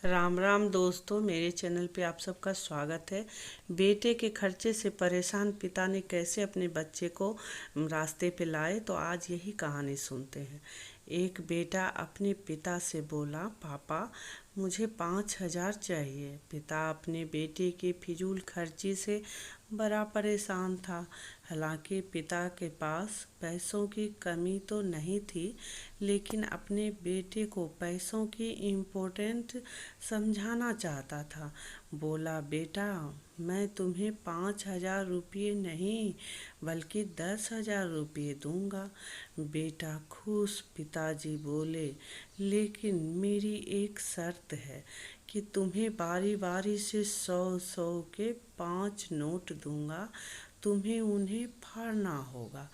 राम राम दोस्तों, मेरे चैनल पे आप सबका स्वागत है। बेटे के खर्चे से परेशान पिता ने कैसे अपने बच्चे को रास्ते पे लाए, तो आज यही कहानी सुनते हैं। एक बेटा अपने पिता से बोला, पापा मुझे 5,000 चाहिए। पिता अपने बेटे की फिजूल खर्ची से बड़ा परेशान था। हालांकि पिता के पास पैसों की कमी तो नहीं थी, लेकिन अपने बेटे को पैसों की इम्पोर्टेंट समझाना चाहता था। बोला, बेटा मैं तुम्हें 5,000 रुपये नहीं बल्कि 10,000 रुपये दूंगा। बेटा खुश। पिताजी बोले, लेकिन मेरी एक शर्त है कि तुम्हें बारी बारी से 100-100 के 5 नोट दूंगा, तुम्हें उन्हें फाड़ना होगा।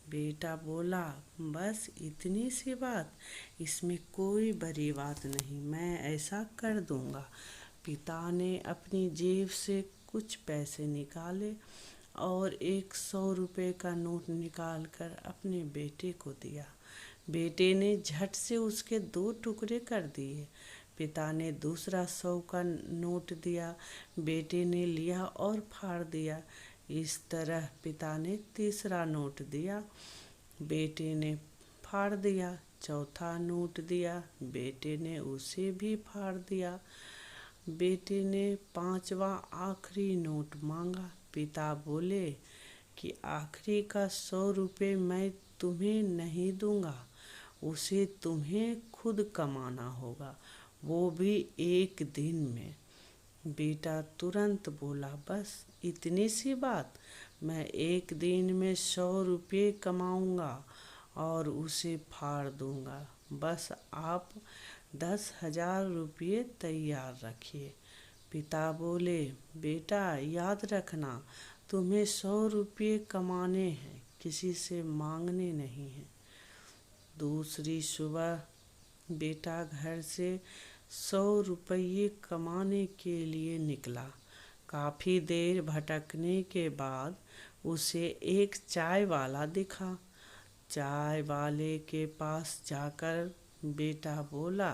बेटा बोला, बस इतनी सी बात, इसमें कोई बड़ी बात नहीं, मैं ऐसा कर दूंगा। पिता ने अपनी जेब से कुछ पैसे निकाले और एक 100 रुपये का नोट निकाल कर अपने बेटे को दिया। बेटे ने झट से उसके 2 टुकड़े कर दिए। पिता ने दूसरा 100 का नोट दिया। बेटे ने लिया और फाड़ दिया। इस तरह पिता ने तीसरा नोट दिया। बेटे ने फाड़ दिया। चौथा नोट दिया। बेटे ने उसे भी फाड़ दिया। बेटे ने 5वां आखिरी नोट मांगा। पिता बोले कि आखिरी का 100 रुपये मैं तुम्हें नहीं दूंगा, उसे तुम्हें खुद कमाना होगा, वो भी एक दिन में। बेटा तुरंत बोला, बस इतनी सी बात, मैं एक दिन में 100 रुपये कमाऊंगा और उसे फाड़ दूंगा। बस आप 10,000 रुपये तैयार रखिए। पिता बोले, बेटा याद रखना, तुम्हें 100 रुपये कमाने हैं, किसी से मांगने नहीं हैं। दूसरी सुबह बेटा घर से 100 रुपये कमाने के लिए निकला। काफ़ी देर भटकने के बाद उसे एक चाय वाला दिखा। चाय वाले के पास जाकर बेटा बोला,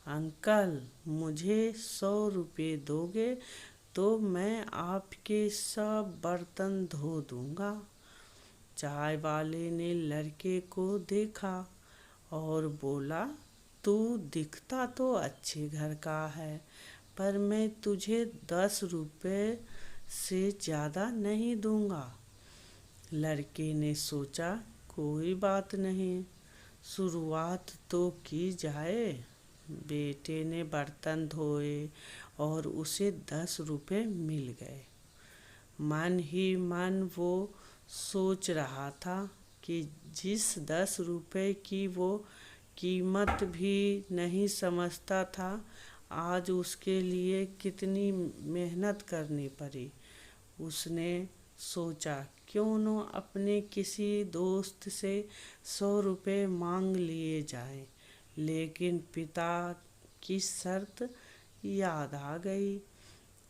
अंकल मुझे 100 रुपये दोगे तो मैं आपके सब बर्तन धो दूंगा। चाय वाले ने लड़के को देखा और बोला, तू दिखता तो अच्छे घर का है, पर मैं तुझे 10 रुपये से ज़्यादा नहीं दूंगा। लड़के ने सोचा, कोई बात नहीं, शुरुआत तो की जाए। बेटे ने बर्तन धोए और उसे 10 रुपये मिल गए। मन ही मन वो सोच रहा था कि जिस 10 रुपये की वो कीमत भी नहीं समझता था, आज उसके लिए कितनी मेहनत करनी पड़ी। उसने सोचा, क्यों न अपने किसी दोस्त से 100 रुपये मांग लिए जाएं। लेकिन पिता की शर्त याद आ गई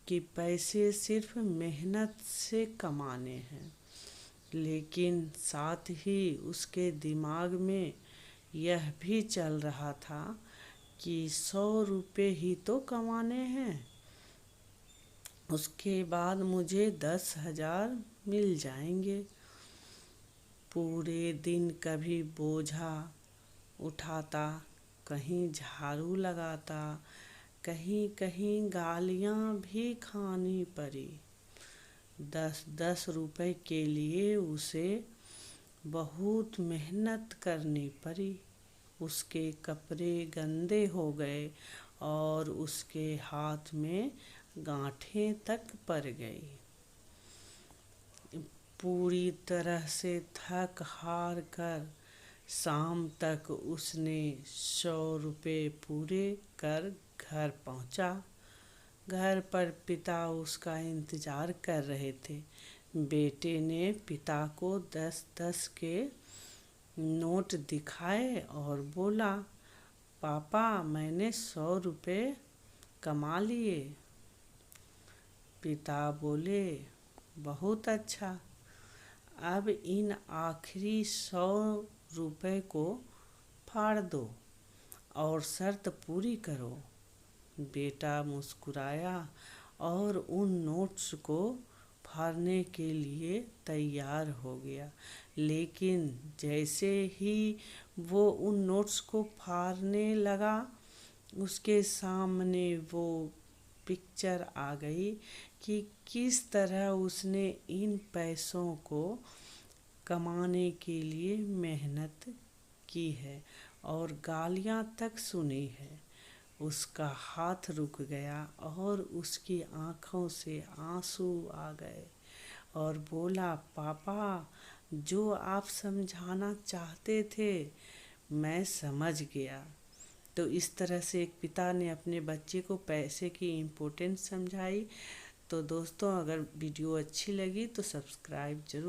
कि पैसे सिर्फ मेहनत से कमाने हैं। लेकिन साथ ही उसके दिमाग में यह भी चल रहा था कि 100 रुपये ही तो कमाने हैं, उसके बाद मुझे 10,000 मिल जाएंगे। पूरे दिन कभी बोझा उठाता, कहीं झाड़ू लगाता, कहीं कहीं गालियाँ भी खानी पड़ी। 10-10 रुपये के लिए उसे बहुत मेहनत करनी पड़ी। उसके कपड़े गंदे हो गए और उसके हाथ में गांठें तक पड़ गई। पूरी तरह से थक हार कर शाम तक उसने 100 रुपये पूरे कर घर पहुंचा। घर पर पिता उसका इंतज़ार कर रहे थे। बेटे ने पिता को 10-10 के नोट दिखाए और बोला, पापा मैंने 100 रुपये कमा लिए। पिता बोले, बहुत अच्छा, अब इन आखिरी 100 रुपये को फाड़ दो और शर्त पूरी करो। बेटा मुस्कुराया और उन नोट्स को फाड़ने के लिए तैयार हो गया। लेकिन जैसे ही वो उन नोट्स को फाड़ने लगा, उसके सामने वो पिक्चर आ गई कि किस तरह उसने इन पैसों को कमाने के लिए मेहनत की है और गालियाँ तक सुनी है। उसका हाथ रुक गया और उसकी आँखों से आंसू आ गए और बोला, पापा, जो आप समझाना चाहते थे मैं समझ गया। तो इस तरह से एक पिता ने अपने बच्चे को पैसे की इम्पोर्टेंस समझाई। तो दोस्तों, अगर वीडियो अच्छी लगी तो सब्सक्राइब जरूर।